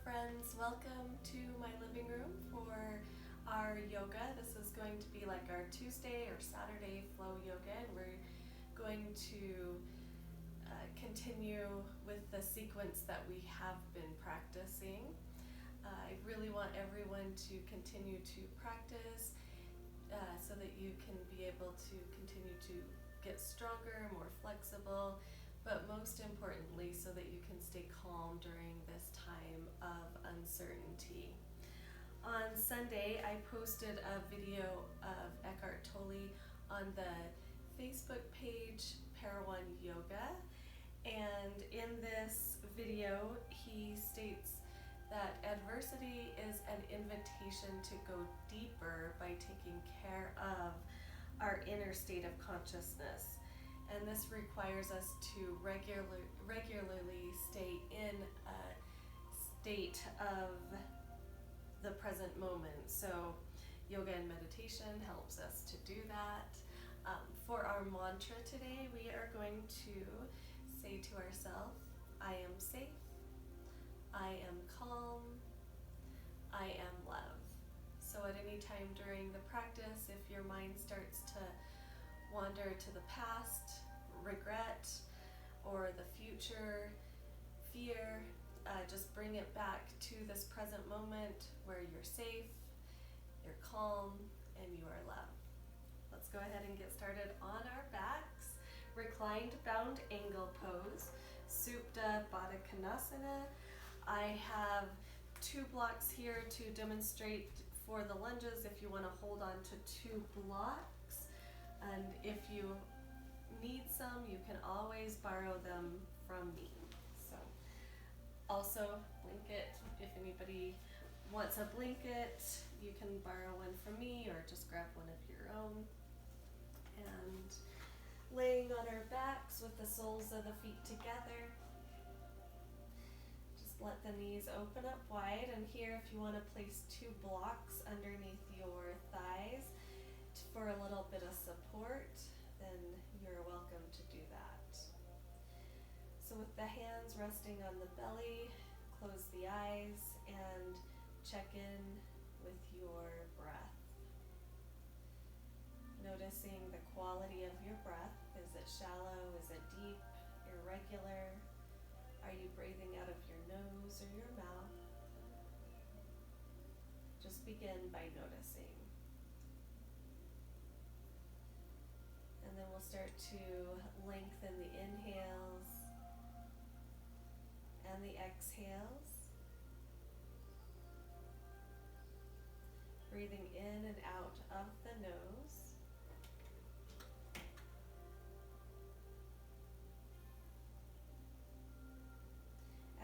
friends, welcome to my living room for our yoga. This is going to be like our Tuesday or Saturday flow yoga, and we're going to continue with the sequence that we have been practicing. I really want everyone to continue to practice so that you can be able to continue to get stronger, more flexible, but most importantly, so that you can stay calm during this time of uncertainty. On Sunday, I posted a video of Eckhart Tolle on the Facebook page Parawan Yoga, and in this video, he states that adversity is an invitation to go deeper by taking care of our inner state of consciousness. And this requires us to regularly stay in a state of the present moment. So yoga and meditation helps us to do that. For our mantra today, we are going to say to ourselves, I am safe, I am calm, I am love. So at any time during the practice, if your mind starts to wander to the past, regret, or the future, fear, just bring it back to this present moment where you're safe, you're calm, and you are loved. Let's go ahead and get started on our backs. Reclined bound angle pose, Supta Baddha Konasana. I have 2 blocks here to demonstrate for the lunges if you want to hold on to 2 blocks. And if you need some, you can always borrow them from me. So also blanket, if anybody wants a blanket, you can borrow one from me or just grab one of your own. And laying on our backs with the soles of the feet together. Just let the knees open up wide, and here if you want to place 2 blocks underneath your thighs for a little bit of support, then you're welcome to do that. So with the hands resting on the belly, close the eyes and check in with your breath. Noticing the quality of your breath. Is it shallow? Is it deep? Irregular? Are you breathing out of your nose or your mouth? Just begin by noticing. And then we'll start to lengthen the inhales and the exhales. Breathing in and out of the nose.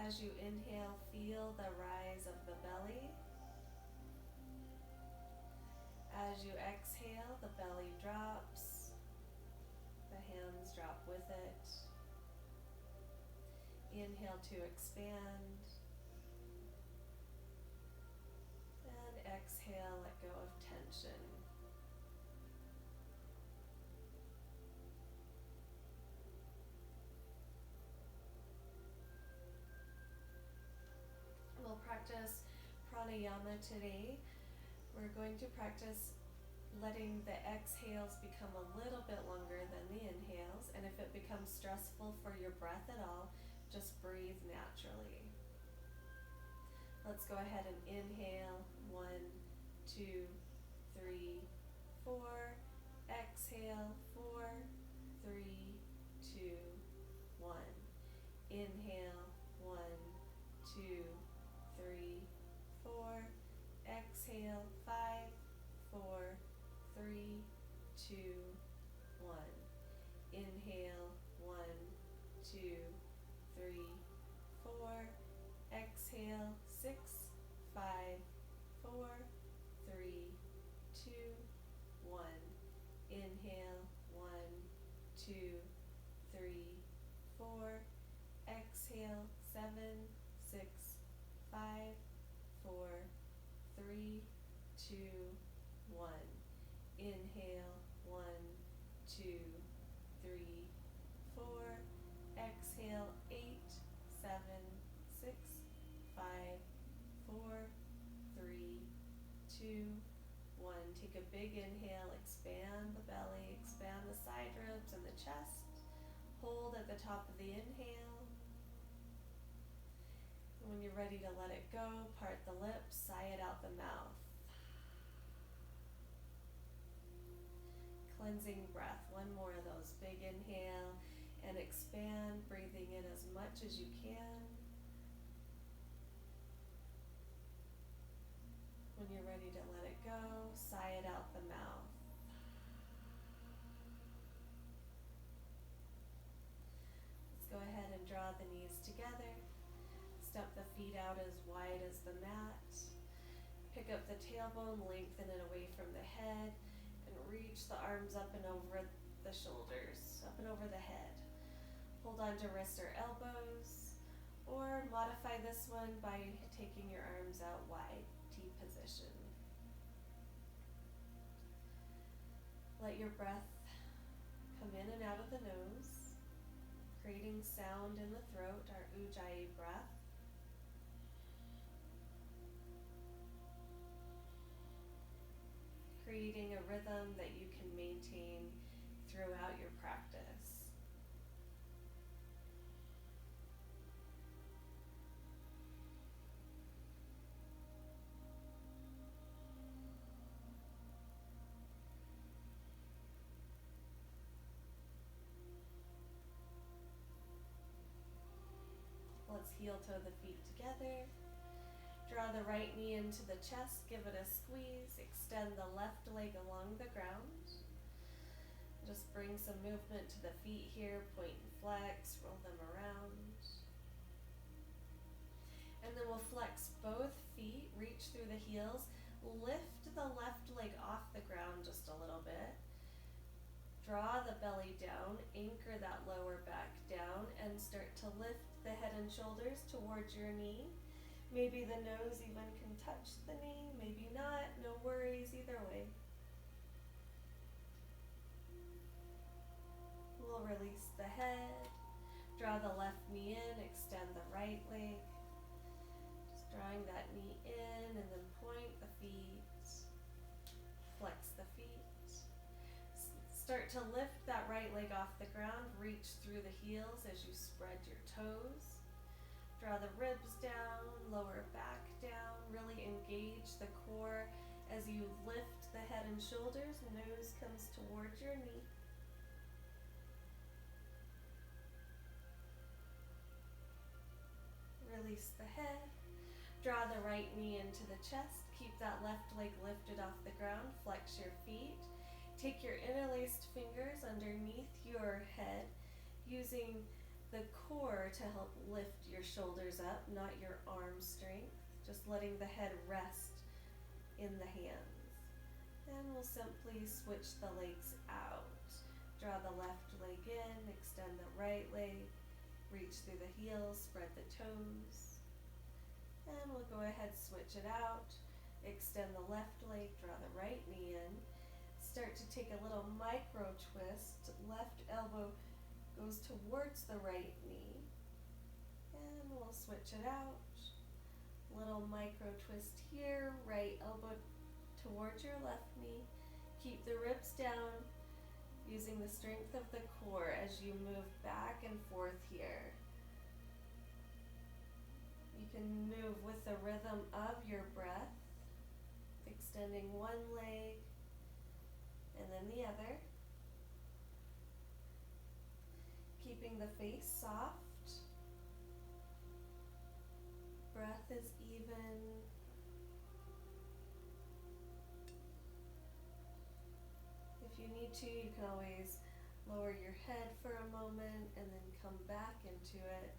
As you inhale, feel the rise of the belly. As you exhale, the belly drops. The hands drop with it. Inhale to expand. And exhale, let go of tension. We'll practice pranayama today. We're going to practice letting the exhales become a little bit longer than the inhales, and if it becomes stressful for your breath at all, just breathe naturally. Let's go ahead and inhale. 1, 2, 3, 4. Exhale. 4, 3, 2, 1. Inhale. 1, 2, 3, 4. Exhale. 5, 4, 3, 2, 1. Inhale. 1, 2, 3, 4. Exhale. 6, 5, 4, 3, 2, 1. Inhale. 1, 2, 3, 4. Exhale. 7, 6, 5, 4, 3, 2, 1. Inhale. 1, 2, 3, 4. Exhale. 8, 7, 6, 5, 4, 3, 2, 1. Take a big inhale, expand the belly, expand the side ribs and the chest. Hold at the top of the inhale. And when you're ready to let it go, part the lips, sigh it out the mouth. Cleansing breath. One more of those. Big inhale and expand, breathing in as much as you can. When you're ready to let it go, sigh it out the mouth. Let's go ahead and draw the knees together. Step the feet out as wide as the mat. Pick up the tailbone, lengthen it away from the head, and reach the arms up and over the shoulders, up and over the head. Hold on to wrists or elbows, or modify this one by taking your arms out wide, T position. Let your breath come in and out of the nose, creating sound in the throat, our Ujjayi breath. Creating a rhythm that you can maintain throughout your practice. Let's heel toe the feet together. Draw the right knee into the chest, give it a squeeze, extend the left leg along the ground. Just bring some movement to the feet here, point and flex, roll them around. And then we'll flex both feet, reach through the heels, lift the left leg off the ground just a little bit. Draw the belly down, anchor that lower back down, and start to lift the head and shoulders towards your knee. Maybe the nose even can touch the knee, maybe not, no worries either way. We'll release the head, draw the left knee in, extend the right leg. Just drawing that knee in and then point the feet, flex the feet. Start to lift that right leg off the ground, reach through the heels as you spread your toes. Draw the ribs down, lower back down, really engage the core as you lift the head and shoulders, nose comes towards your knee. Release the head, draw the right knee into the chest, keep that left leg lifted off the ground, flex your feet. Take your interlaced fingers underneath your head, using the core to help lift your shoulders up, not your arm strength. Just letting the head rest in the hands. Then we'll simply switch the legs out. Draw the left leg in, extend the right leg, reach through the heels, spread the toes. And we'll go ahead, switch it out. Extend the left leg, draw the right knee in. Start to take a little micro twist. Left elbow goes towards the right knee. And we'll switch it out. Little micro twist here. Right elbow towards your left knee. Keep the ribs down, using the strength of the core as you move back and forth here. You can move with the rhythm of your breath, extending one leg and then the other. Keeping the face soft. Breath is even. If you need to, you can always lower your head for a moment and then come back into it.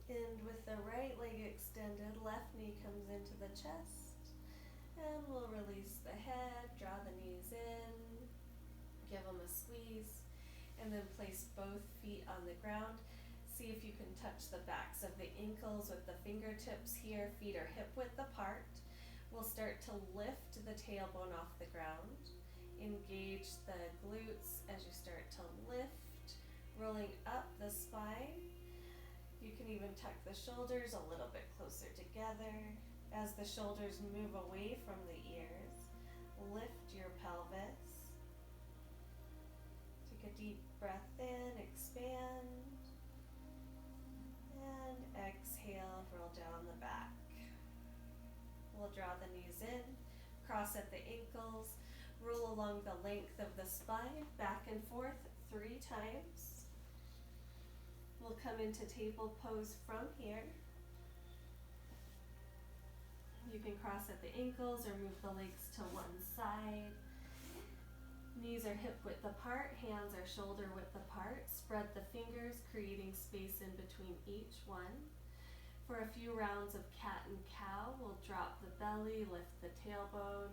And with the right leg extended, left knee comes into the chest. And we'll release the head, draw the knees in, give them a squeeze, and then place both feet on the ground. See if you can touch the backs of the ankles with the fingertips here. Feet are hip width apart. We'll start to lift the tailbone off the ground. Engage the glutes as you start to lift, rolling up the spine. You can even tuck the shoulders a little bit closer together as the shoulders move away from the ears. Lift your pelvis. Take a deep breath in, expand. And exhale, roll down the back. We'll draw the knees in, cross at the ankles, roll along the length of the spine, back and forth 3 times. We'll come into table pose from here. You can cross at the ankles or move the legs to one side. Knees are hip width apart, hands are shoulder width apart. Spread the fingers, creating space in between each one. For a few rounds of cat and cow, we'll drop the belly, lift the tailbone,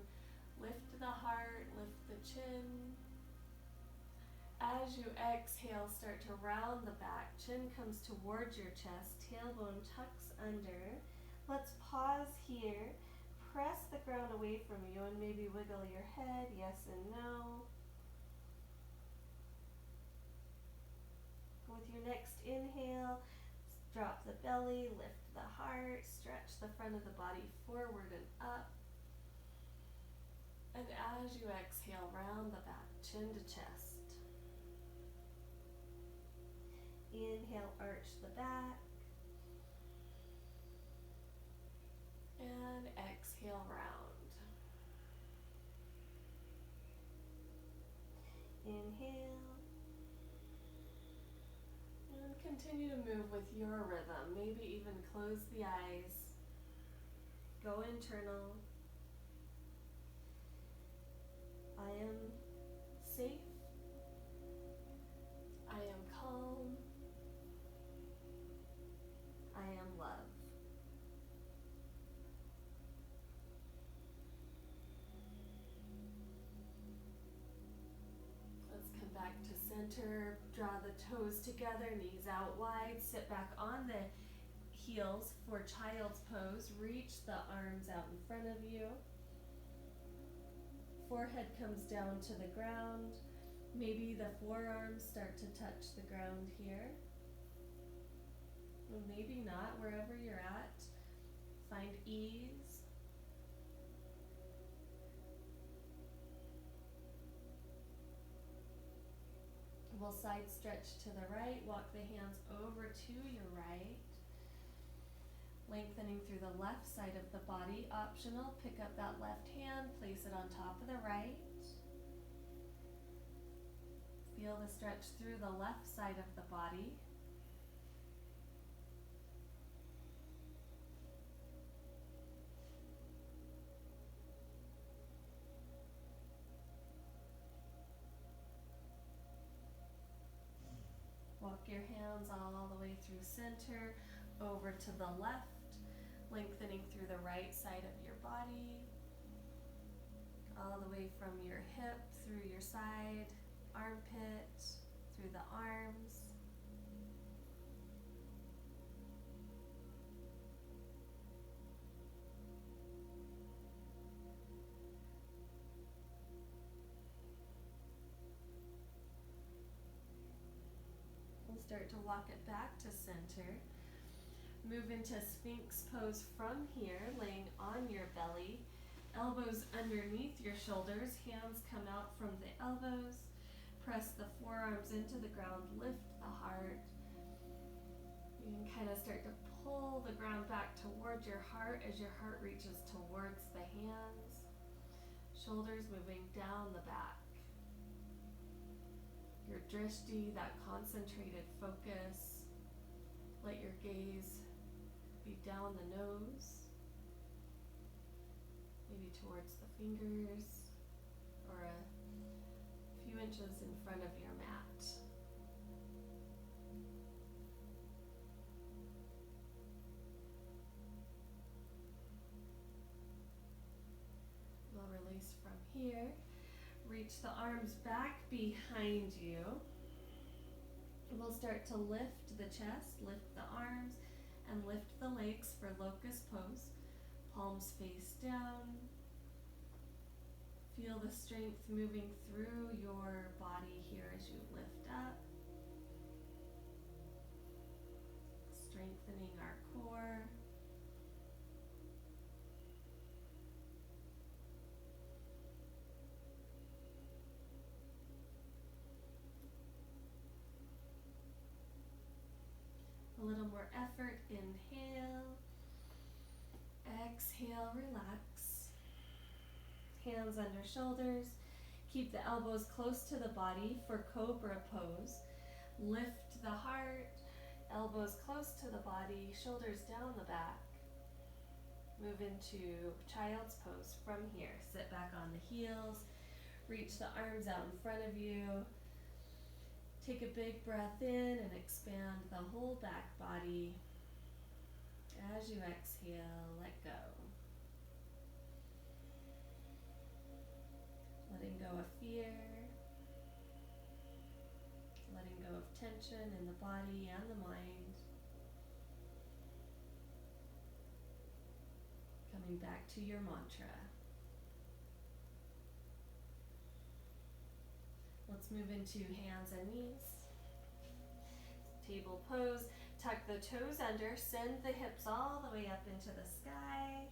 lift the heart, lift the chin. As you exhale, start to round the back. Chin comes towards your chest, tailbone tucks under. Let's pause here. Press the ground away from you and maybe wiggle your head, yes and no. With your next inhale, drop the belly, lift the heart, stretch the front of the body forward and up. And as you exhale, round the back, chin to chest. Inhale, arch the back. And exhale, round. Inhale. And continue to move with your rhythm. Maybe even close the eyes. Go internal. I am safe. I am calm. I am love. Let's come back to center. Draw the toes together, knees out wide. Sit back on the heels for child's pose. Reach the arms out in front of you. Forehead comes down to the ground. Maybe the forearms start to touch the ground here. Or maybe not, wherever you're at. Find ease. We'll side stretch to the right. Walk the hands over to your right. Lengthening through the left side of the body. Optional, pick up that left hand, place it on top of the right. Feel the stretch through the left side of the body. Walk your hands all the way through center, over to the left, lengthening through the right side of your body, all the way from your hip, through your side, armpit, through the arms. Start to walk it back to center. Move into Sphinx pose from here, laying on your belly. Elbows underneath your shoulders, hands come out from the elbows. Press the forearms into the ground, lift the heart. You can kind of start to pull the ground back towards your heart as your heart reaches towards the hands. Shoulders moving down the back. Your drishti, that concentrated focus. Let your gaze be down the nose, maybe towards the fingers, or a few inches in front of your mat. We'll release from here. Reach the arms back behind you We'll start to lift the chest, lift the arms, and lift the legs for locust pose. Palms face down. Feel the strength moving through your body here as you lift up. Strengthening our core. A little more effort, inhale. Exhale, relax. Hands under shoulders. Keep the elbows close to the body for cobra pose. Lift the heart, elbows close to the body, shoulders down the back. Move into child's pose from here. Sit back on the heels. Reach the arms out in front of you. Take a big breath in and expand the whole back body. As you exhale, let go. Letting go of fear. Letting go of tension in the body and the mind. Coming back to your mantra. Let's move into hands and knees. Table pose. Tuck the toes under. Send the hips all the way up into the sky.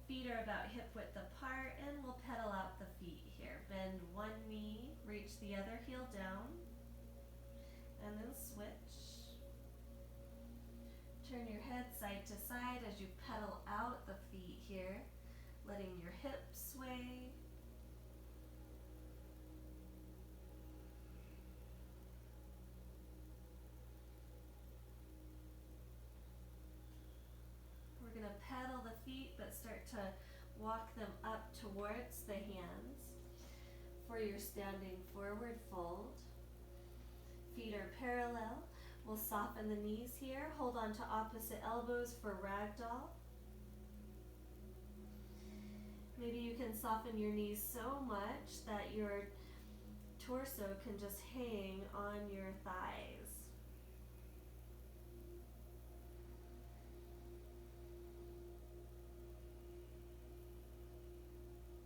Feet are about hip width apart, and we'll pedal out the feet here. Bend one knee, reach the other heel down, and then switch. Turn your head side to side as you pedal out the feet here, letting your hips sway. We're going to pedal the feet, but start to walk them up towards the hands for your standing forward fold. Feet are parallel. We'll soften the knees here. Hold on to opposite elbows for ragdoll. Maybe you can soften your knees so much that your torso can just hang on your thighs.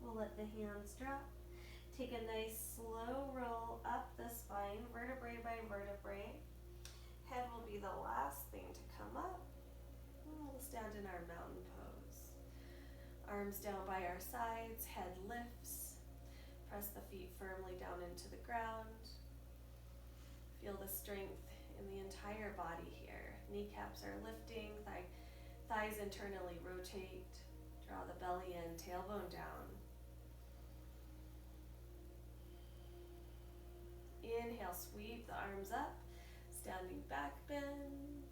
We'll let the hands drop. Take a nice slow roll up the spine, vertebrae by vertebrae. Head will be the last thing to come up. We'll stand in our mountain pose. Arms down by our sides, head lifts. Press the feet firmly down into the ground. Feel the strength in the entire body here. Kneecaps are lifting, thighs internally rotate. Draw the belly in, tailbone down. Inhale, sweep the arms up, standing back bend.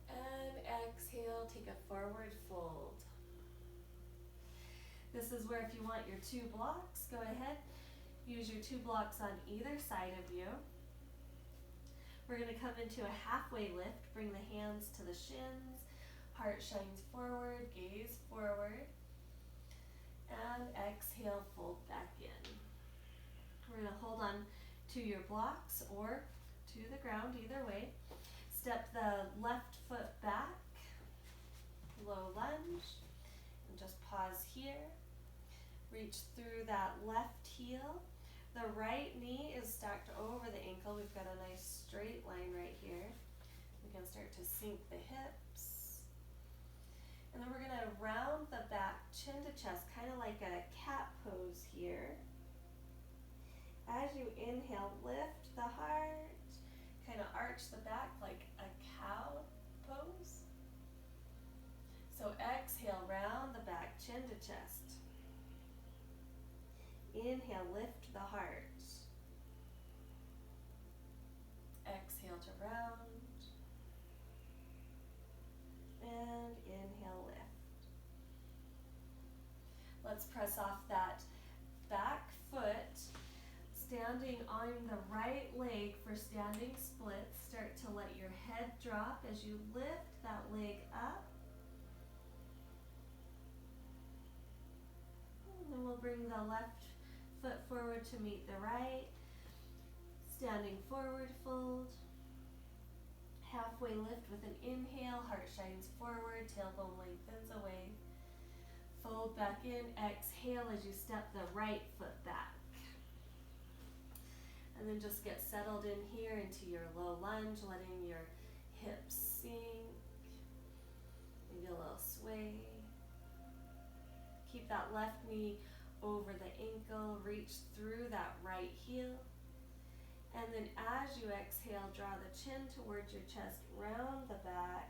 And exhale, take a forward fold. This is where if you want your 2 blocks, go ahead. Use your 2 blocks on either side of you. We're going to come into a halfway lift. Bring the hands to the shins. Heart shines forward, gaze forward. And exhale, fold back in. We're going to hold on to your blocks or to the ground, either way. Step the left foot back, low lunge, and just pause here. Reach through that left heel. The right knee is stacked over the ankle. We've got a nice straight line right here. We can start to sink the hips. And then we're going to round the back, chin to chest, kind of like a cat pose here. As you inhale, lift the heart, kind of arch the back like a cow pose. So exhale, round the back, chin to chest. Inhale, lift the heart. Exhale to round. And inhale, lift. Let's press off that back foot. Standing on the right leg for standing splits. Start to let your head drop as you lift that leg up. And then we'll bring the left foot forward to meet the right. Standing forward fold. Halfway lift with an inhale, heart shines forward, tailbone lengthens away. Fold back in, exhale as you step the right foot back. And then just get settled in here into your low lunge, letting your hips sink. Maybe a little sway. Keep that left knee over the ankle, reach through that right heel. And then as you exhale, draw the chin towards your chest, round the back.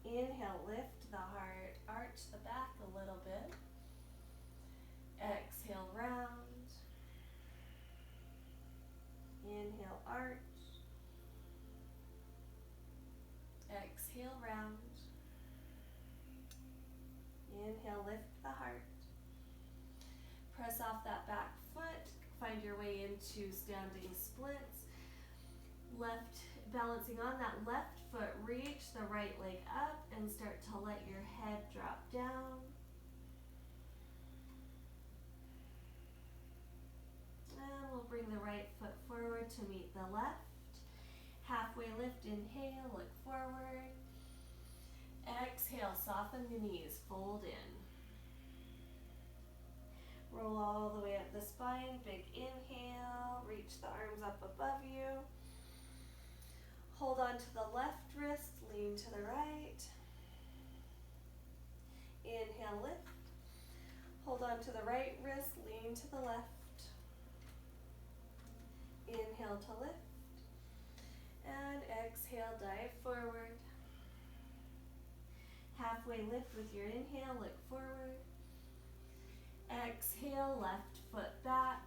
Inhale, lift the heart, arch the back a little bit. Exhale, round. Inhale, arch. Exhale, round. Inhale, lift the heart. Press off that back foot. Find your way into standing splits. Left, balancing on that left foot, reach the right leg up and start to let your head drop down. And we'll bring the right foot forward to meet the left. Halfway lift, inhale, look forward. Exhale, soften the knees, fold in. Roll all the way up the spine, big inhale, reach the arms up above you. Hold on to the left wrist, lean to the right. Inhale, lift. Hold on to the right wrist, lean to the left. Inhale to lift. And exhale, dive forward. Halfway lift with your inhale, look forward. Exhale, left foot back.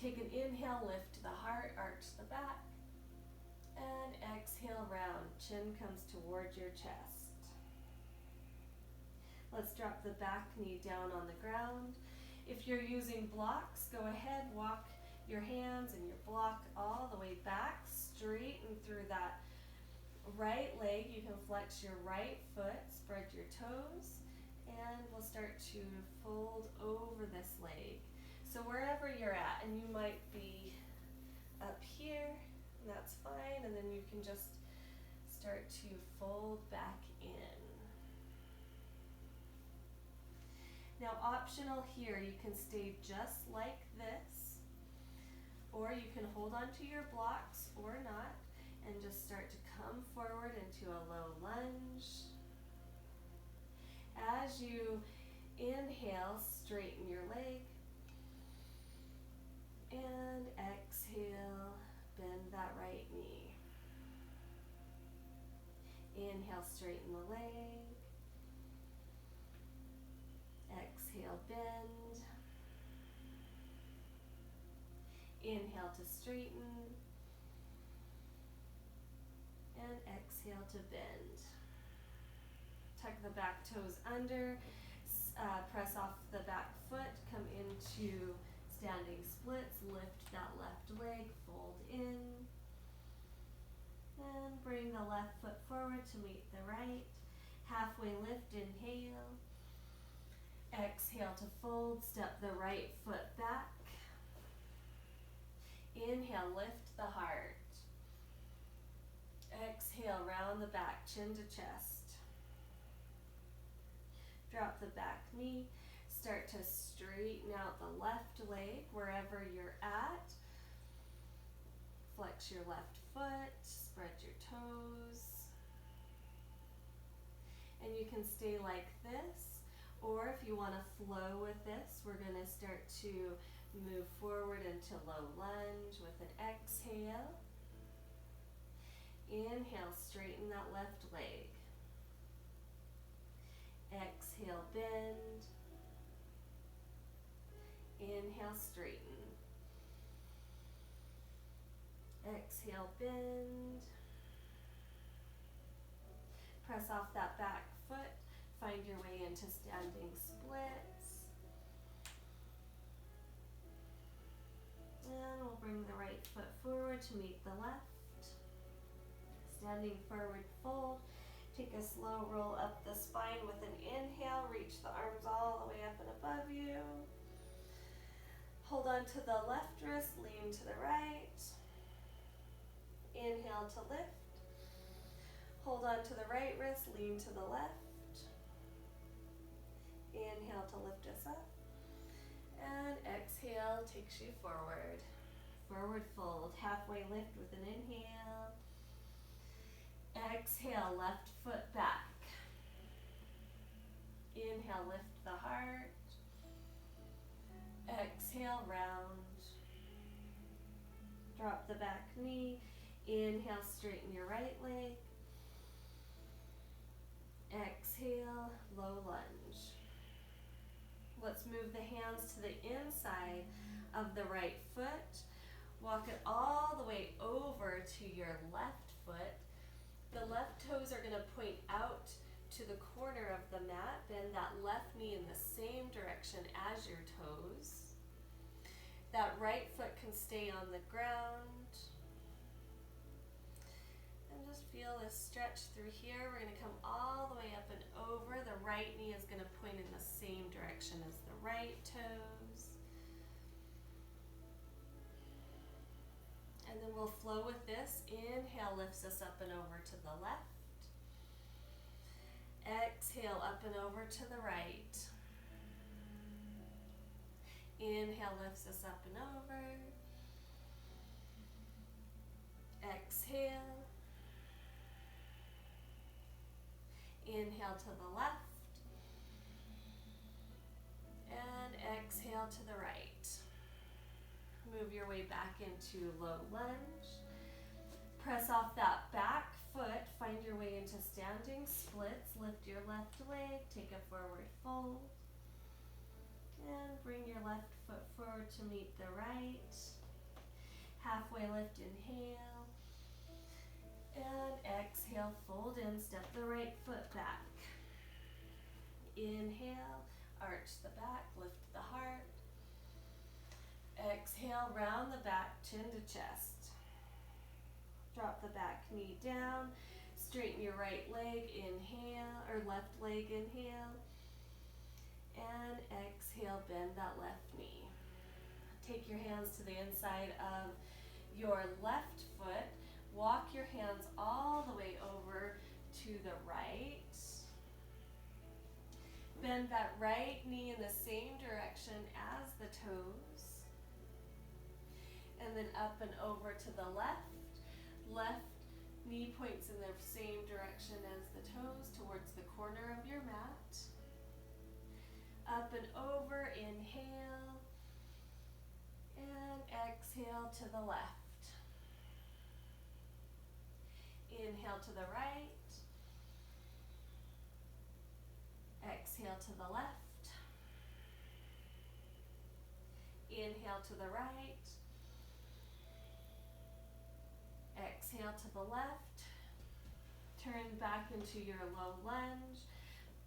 Take an inhale, lift the heart, arch the back. And exhale, round. Chin comes towards your chest. Let's drop the back knee down on the ground. If you're using blocks, go ahead, walk your hands and your block all the way back, straighten through that right leg. You can flex your right foot, spread your toes, and we'll start to fold over this leg. So wherever you're at, and you might be up here, and that's fine, and then you can just start to fold back in. Now optional here, you can stay just like this, or you can hold on to your blocks or not, and just start to come forward into a low lunge. As you inhale, straighten your leg, and exhale, bend that right knee. Inhale, straighten the leg. Exhale, bend. Inhale to straighten. And exhale to bend. Tuck the back toes under. Press off the back foot. Come into standing splits. Lift that left leg. Fold in. And bring the left foot forward to meet the right. Halfway lift, inhale. Exhale to fold, step the right foot back. Inhale, lift the heart. Exhale, round the back, chin to chest. Drop the back knee. Start to straighten out the left leg wherever you're at. Flex your left foot, spread your toes. And you can stay like this. Or if you want to flow with this, we're going to start to move forward into low lunge with an exhale. Inhale, straighten that left leg. Exhale, bend. Inhale, straighten. Exhale, bend. Press off that back foot. Find your way into standing splits. And we'll bring the right foot forward to meet the left. Standing forward fold. Take a slow roll up the spine with an inhale. Reach the arms all the way up and above you. Hold on to the left wrist, lean to the right. Inhale to lift. Hold on to the right wrist, lean to the left. Inhale to lift us up. And exhale takes you forward. Forward fold, halfway lift with an inhale. Exhale, left foot back. Inhale, lift the heart. Exhale, round. Drop the back knee. Inhale, straighten your right leg. Exhale, low lunge. Let's move the hands to the inside of the right foot. Walk it all the way over to your left foot. The left toes are going to point out to the corner of the mat. Bend that left knee in the same direction as your toes. That right foot can stay on the ground. And just feel this stretch through here. We're going to come all the way up and over. The right knee is going to point in the same direction as the right toes. And then we'll flow with this. Inhale lifts us up and over to the left. Exhale up and over to the right. Inhale lifts us up and over. Exhale. Inhale to the left. And exhale to the right. Move your way back into low lunge. Press off that back foot. Find your way into standing splits. Lift your left leg. Take a forward fold. And bring your left foot forward to meet the right. Halfway lift, inhale. And exhale, fold in. Step the right foot back. Inhale, arch the back, lift the heart. Exhale, round the back, chin to chest. Drop the back knee down. Straighten your right leg, inhale, or left leg, inhale. And exhale, bend that left knee. Take your hands to the inside of your left foot. Walk your hands all the way over to the right. Bend that right knee in the same direction as the toes. And then up and over to the left. Left knee points in the same direction as the toes towards the corner of your mat. Up and over, inhale. And exhale to the left. Inhale to the right. Exhale to the left. Inhale to the right. Exhale to the left. Turn back into your low lunge.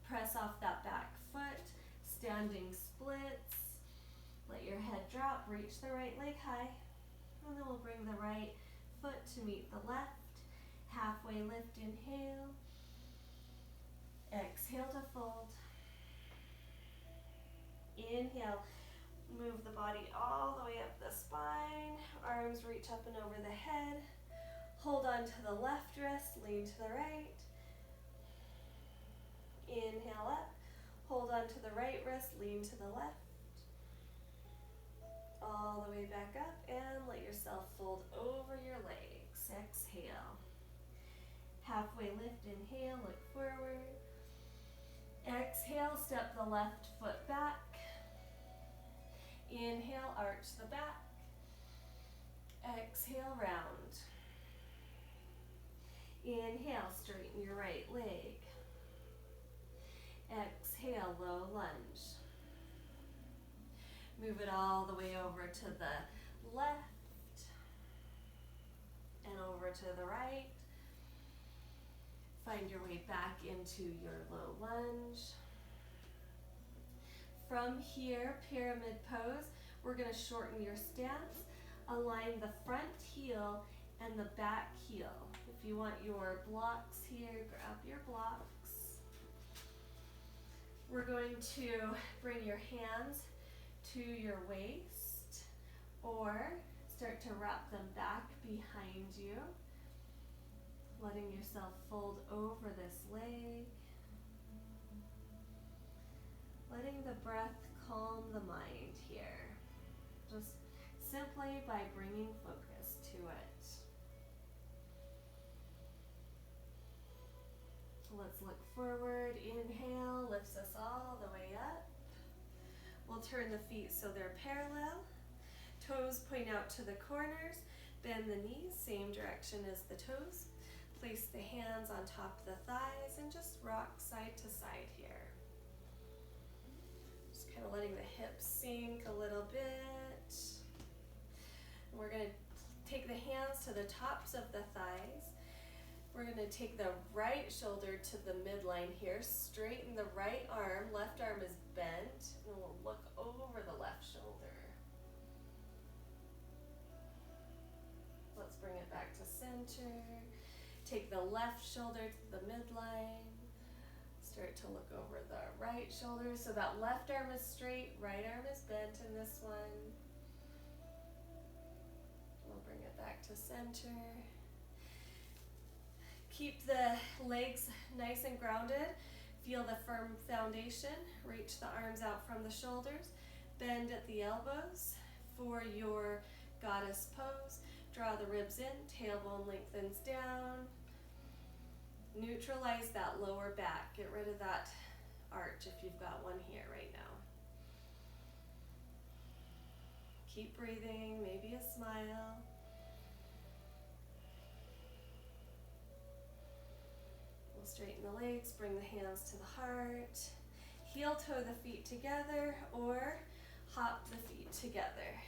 Press off that back foot. Standing splits. Let your head drop. Reach the right leg high. And then we'll bring the right foot to meet the left. Halfway lift, inhale. Exhale to fold. Inhale. Move the body all the way up the spine. Arms reach up and over the head. Hold on to the left wrist, lean to the right. Inhale up. Hold on to the right wrist, lean to the left. All the way back up and let yourself fold over your legs. Exhale. Halfway lift, inhale, look forward. Exhale, step the left foot back. Inhale, arch the back. Exhale, round. Inhale, straighten your right leg. Exhale, low lunge. Move it all the way over to the left and over to the right. Find your way back into your low lunge. From here, pyramid pose, we're going to shorten your stance. Align the front heel and the back heel. If you want your blocks here, grab your blocks. We're going to bring your hands to your waist. Or start to wrap them back behind you, letting yourself fold over this leg, letting the breath calm the mind here, just simply by bringing focus to it. Let's look forward. Inhale, lifts us all the way up. We'll turn the feet so they're parallel. Toes point out to the corners. Bend the knees, same direction as the toes. Place the hands on top of the thighs and just rock side to side here. Just kind of letting the hips sink a little bit. And we're going to take the hands to the tops of the thighs. We're going to take the right shoulder to the midline here. Straighten the right arm. Left arm is bent. And we'll look over the left shoulder. Let's bring it back to center. Take the left shoulder to the midline. Start to look over the right shoulder. So that left arm is straight, right arm is bent in this one. We'll bring it back to center. Keep the legs nice and grounded. Feel the firm foundation. Reach the arms out from the shoulders. Bend at the elbows for your goddess pose. Draw the ribs in, tailbone lengthens down. Neutralize that lower back. Get rid of that arch if you've got one here right now. Keep breathing, maybe a smile. We'll straighten the legs, bring the hands to the heart. Heel toe the feet together or hop the feet together.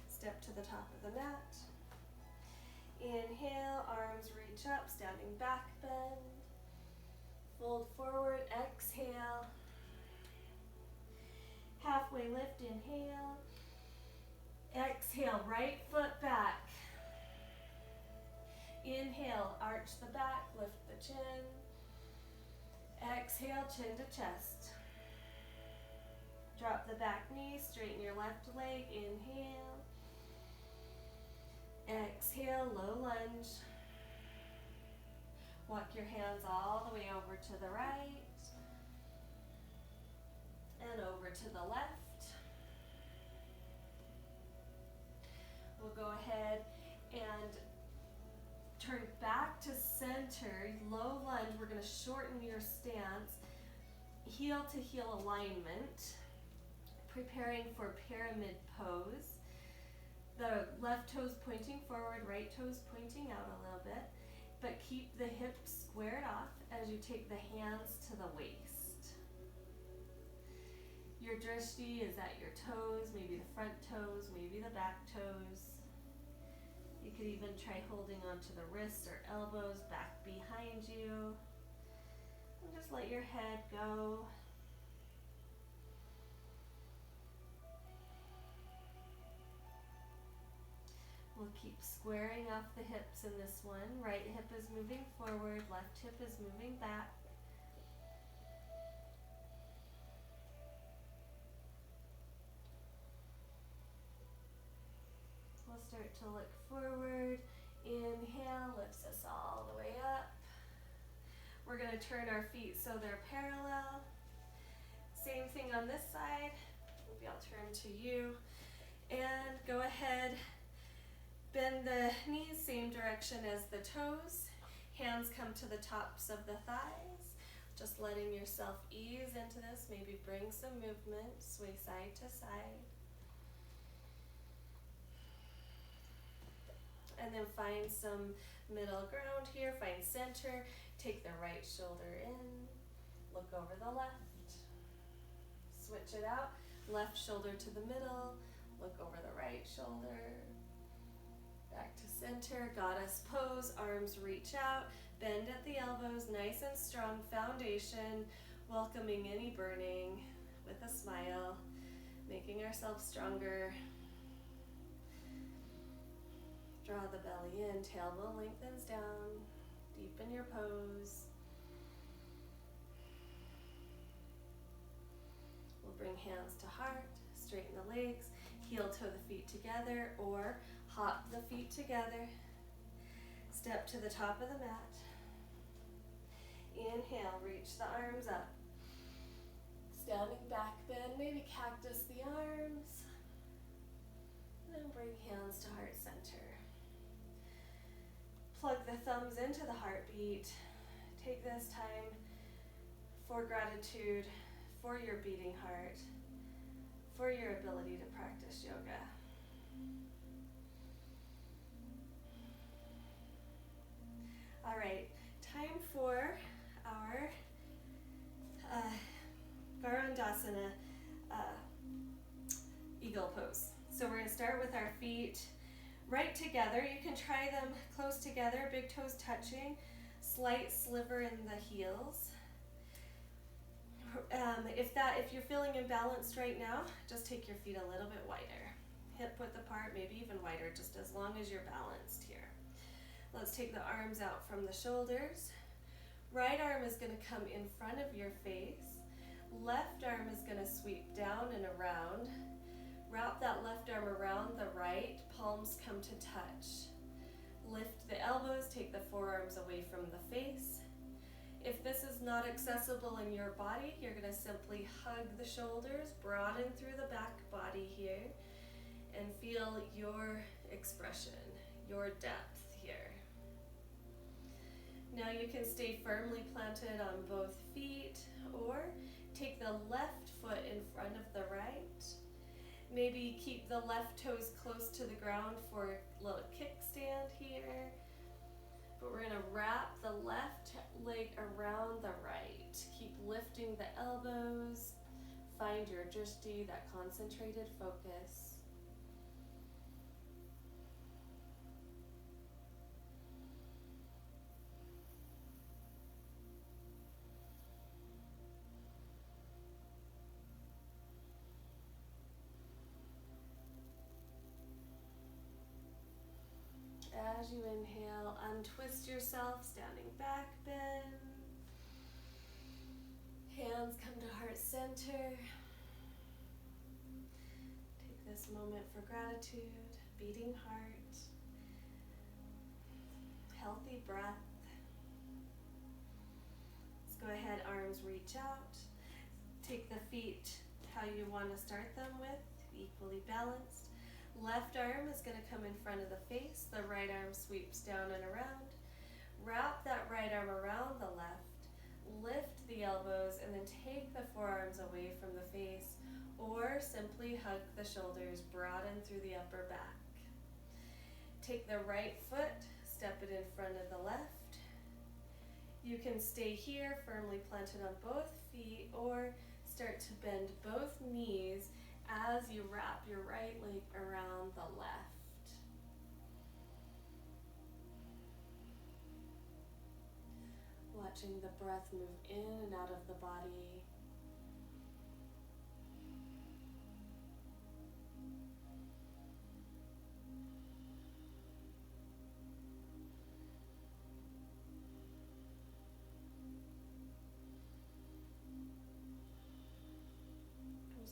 Step to the top of the mat. Inhale, arms reach up, standing back bend. Fold forward, exhale. Halfway lift, inhale. Exhale, right foot back. Inhale, arch the back, lift the chin. Exhale, chin to chest. Drop the back knee, straighten your left leg, inhale. Exhale, low lunge. Walk your hands all the way over to the right and over to the left. We'll go ahead and turn back to center, low lunge. We're going to shorten your stance, heel to heel alignment, preparing for pyramid pose. The left toes pointing forward, right toes pointing out a little bit, but keep the hips squared off as you take the hands to the waist. Your drishti is at your toes, maybe the front toes, maybe the back toes. You could even try holding onto the wrists or elbows back behind you. And just let your head go. We'll keep squaring off the hips in this one. Right hip is moving forward, left hip is moving back. We'll start to look forward. Inhale, lifts us all the way up. We're going to turn our feet so they're parallel. Same thing on this side. Maybe I'll turn to you. And go ahead. Bend the knees, same direction as the toes. Hands come to the tops of the thighs. Just letting yourself ease into this. Maybe bring some movement, sway side to side. And then find some middle ground here. Find center. Take the right shoulder in. Look over the left. Switch it out. Left shoulder to the middle. Look over the right shoulder. Back to center, goddess pose, arms reach out, bend at the elbows, nice and strong foundation, welcoming any burning with a smile, making ourselves stronger. Draw the belly in, tailbone lengthens down, deepen your pose. We'll bring hands to heart, straighten the legs, heel toe the feet together or hop the feet together. Step to the top of the mat. Inhale, reach the arms up. Standing back bend, maybe cactus the arms. Then bring hands to heart center. Plug the thumbs into the heartbeat. Take this time for gratitude, for your beating heart, for your ability to practice yoga. All right, time for our Garandasana eagle pose. So we're going to start with our feet right together. You can try them close together, big toes touching, slight sliver in the heels. If you're feeling imbalanced right now, just take your feet a little bit wider. Hip width apart, maybe even wider, just as long as you're balanced here. Let's take the arms out from the shoulders. Right arm is going to come in front of your face. Left arm is going to sweep down and around. Wrap that left arm around the right, palms come to touch. Lift the elbows, take the forearms away from the face. If this is not accessible in your body, you're going to simply hug the shoulders, broaden through the back body here, and feel your expression, your depth here. Now you can stay firmly planted on both feet, or take the left foot in front of the right. Maybe keep the left toes close to the ground for a little kickstand here. But we're going to wrap the left leg around the right. Keep lifting the elbows. Find your drishti, that concentrated focus. As you inhale, untwist yourself, standing back bend. Hands come to heart center. Take this moment for gratitude, beating heart, healthy breath. Let's go ahead, arms reach out. Take the feet how you want to start them with, equally balanced. Left arm is going to come in front of the face. The right arm sweeps down and around. Wrap that right arm around the left. Lift the elbows and then take the forearms away from the face, or simply hug the shoulders, broaden through the upper back. Take the right foot, step it in front of the left. You can stay here firmly planted on both feet, or start to bend both knees as you wrap your right leg around the left. Watching the breath move in and out of the body.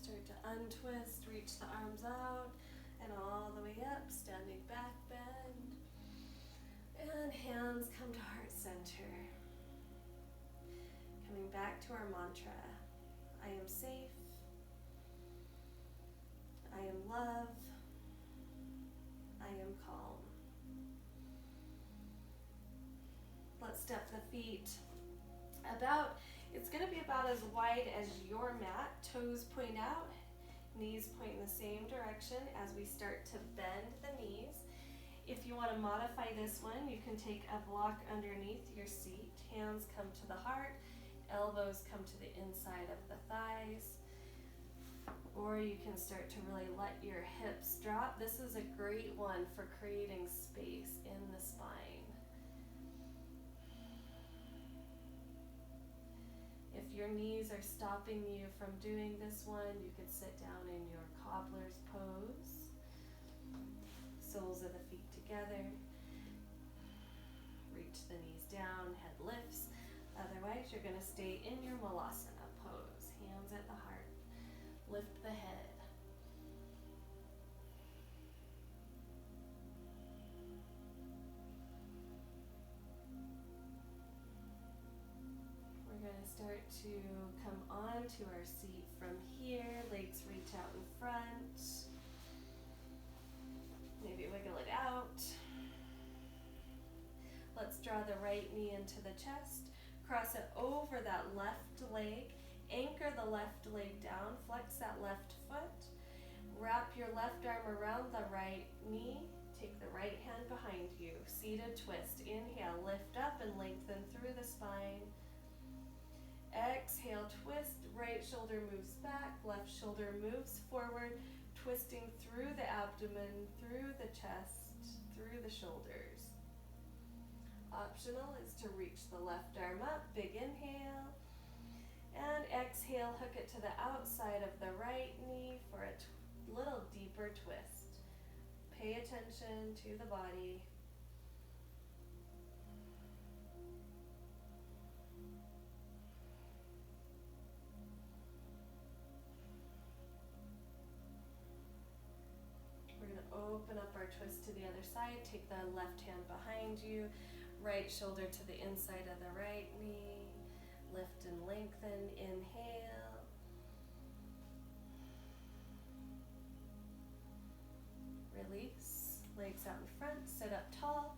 Start to untwist, reach the arms out and all the way up, standing back bend. And hands come to heart center. Coming back to our mantra. I am safe. I am love. I am calm. Let's step the feet about. It's going to be about as wide as your mat. Toes point out, knees point in the same direction as we start to bend the knees. If you want to modify this one, you can take a block underneath your seat. Hands come to the heart, elbows come to the inside of the thighs. Or you can start to really let your hips drop. This is a great one for creating space in the spine. If your knees are stopping you from doing this one, you could sit down in your cobbler's pose. Soles of the feet together. Reach the knees down, head lifts. Otherwise, you're going to stay in your malasana pose. Hands at the heart. Lift the head. start to come onto our seat from here. Legs reach out in front. Maybe wiggle it out. Let's draw the right knee into the chest. Cross it over that left leg. Anchor the left leg down. Flex that left foot. Wrap your left arm around the right knee. Take the right hand behind you. Seated twist. Inhale, lift up and lengthen through the spine. Exhale, twist. Right shoulder moves back. Left shoulder moves forward. Twisting through the abdomen, through the chest, through the shoulders. Optional is to reach the left arm up. Big inhale. And exhale, hook it to the outside of the right knee for a little deeper twist. Pay attention to the body. We're going to open up our twist to the other side. Take the left hand behind you. Right shoulder to the inside of the right knee. Lift and lengthen. Inhale. Release. Legs out in front. Sit up tall.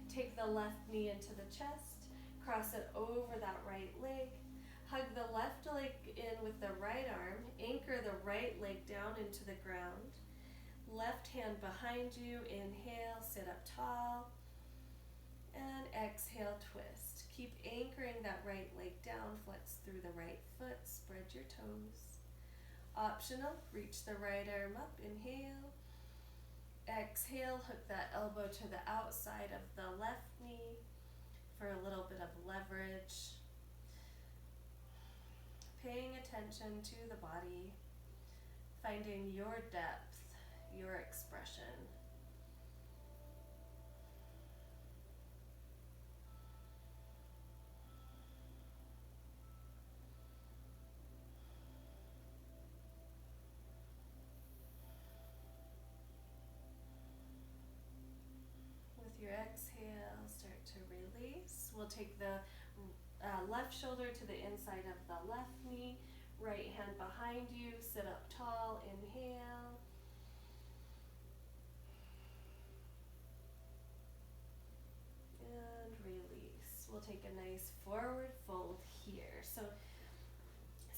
Take the left knee into the chest. Cross it over that right leg. Hug the left leg in with the right arm. Anchor the right leg down into the ground. Left hand behind you. Inhale. Sit up tall. And exhale, twist. Keep anchoring that right leg down. Flex through the right foot. Spread your toes. Optional, reach the right arm up. Inhale. Exhale, hook that elbow to the outside of the left knee for a little bit of leverage. Paying attention to the body. Finding your depth, your expression. Your exhale, start to release. We'll take the left shoulder to the inside of the left knee, right hand behind you, sit up tall, inhale. And release. We'll take a nice forward fold here. So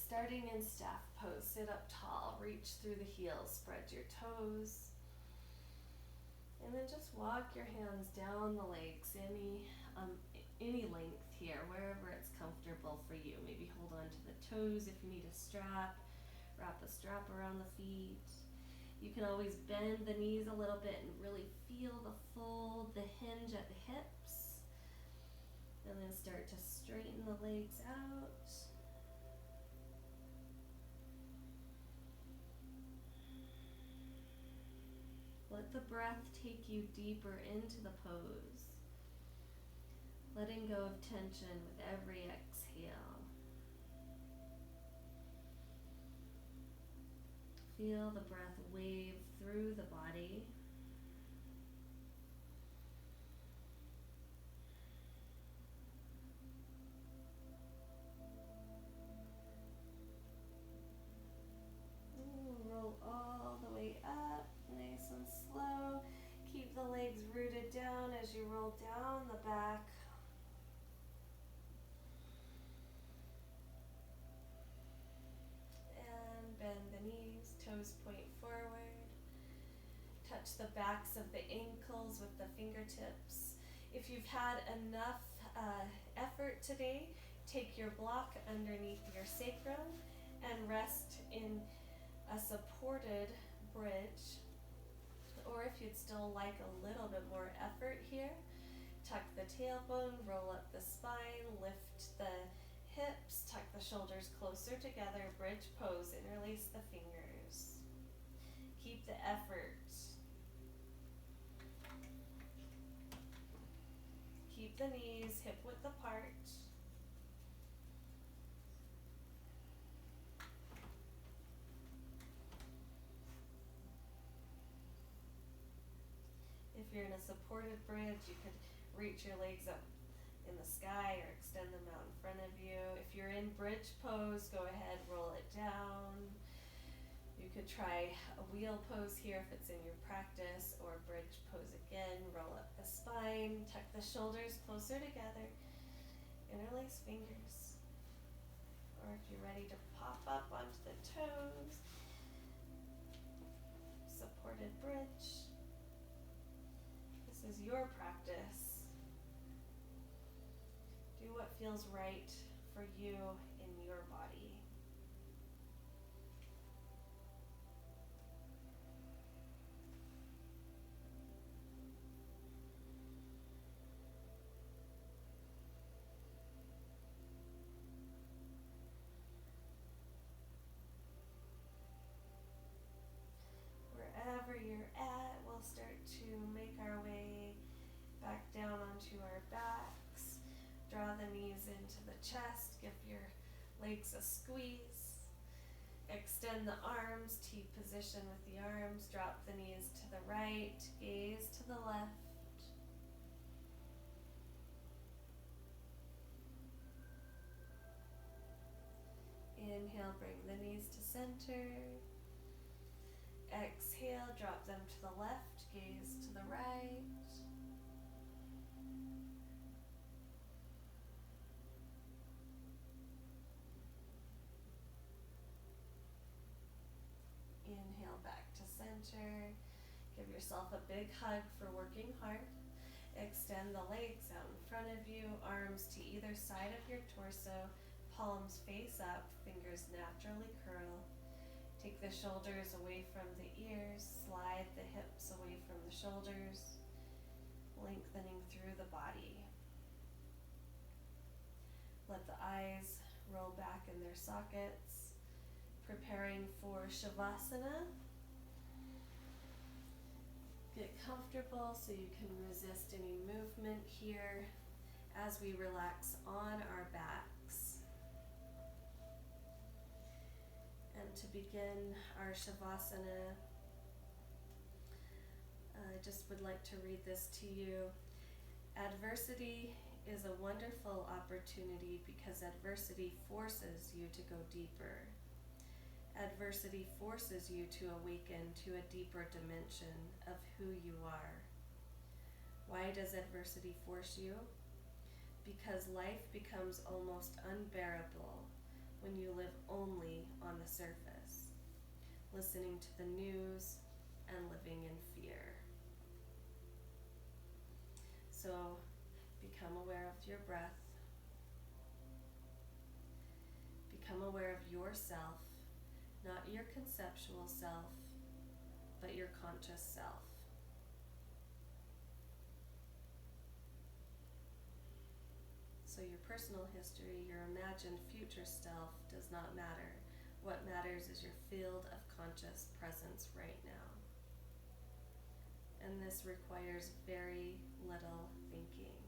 starting in staff pose, sit up tall, reach through the heels, spread your toes. And then just walk your hands down the legs, any length here, wherever it's comfortable for you. Maybe hold on to the toes if you need a strap. Wrap a strap around the feet. You can always bend the knees a little bit and really feel the fold, the hinge at the hips. And then start to straighten the legs out. Let the breath take you deeper into the pose. Letting go of tension with every exhale. Feel the breath wave through the body. Roll all the way up, nice and slow. Keep the legs rooted down as you roll down the back. And bend the knees, toes point forward. Touch the backs of the ankles with the fingertips. If you've had enough effort today, take your block underneath your sacrum and rest in a supported bridge. Or if you'd still like a little bit more effort here, tuck the tailbone, roll up the spine, lift the hips, tuck the shoulders closer together, bridge pose, interlace the fingers. Keep the effort. Keep the knees hip width apart. If you're in a supported bridge, you could reach your legs up in the sky or extend them out in front of you. If you're in bridge pose, go ahead, roll it down. You could try a wheel pose here if it's in your practice, or bridge pose again. Roll up the spine, tuck the shoulders closer together, interlace fingers. Or if you're ready to pop up onto the toes, supported bridge. This is your practice. Do what feels right for you in your body. Wherever you're at, we'll start to make our way back down onto our backs. Draw the knees into the chest, give your legs a squeeze. Extend the arms, T position with the arms, drop the knees to the right, gaze to the left. Inhale, bring the knees to center. Exhale, drop them to the left, gaze to the right. Inhale back to center. Give yourself a big hug for working hard. Extend the legs out in front of you, arms to either side of your torso, palms face up, fingers naturally curl. Take the shoulders away from the ears, slide the hips away from the shoulders, lengthening through the body. Let the eyes roll back in their sockets, preparing for Shavasana. Get comfortable so you can resist any movement here as we relax on our backs. And to begin our Shavasana, I just would like to read this to you. Adversity is a wonderful opportunity because adversity forces you to go deeper. Adversity forces you to awaken to a deeper dimension of who you are. Why does adversity force you? Because life becomes almost unbearable when you live only on the surface, listening to the news and living in fear. So become aware of your breath. Become aware of yourself, not your conceptual self, but your conscious self. So your personal history, your imagined future self does not matter. What matters is your field of conscious presence right now. And this requires very little thinking.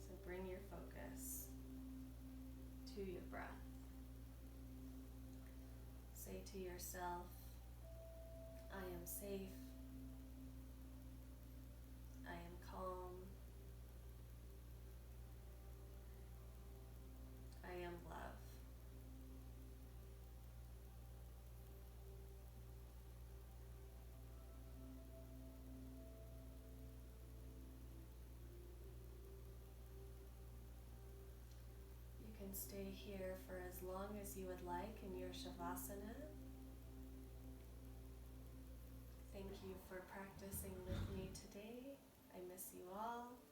So bring your focus to your breath. Say to yourself, I am safe. I am calm. I am love. You can stay here for as long as you would like in your Shavasana. Thank you for practicing with me today. I miss you all.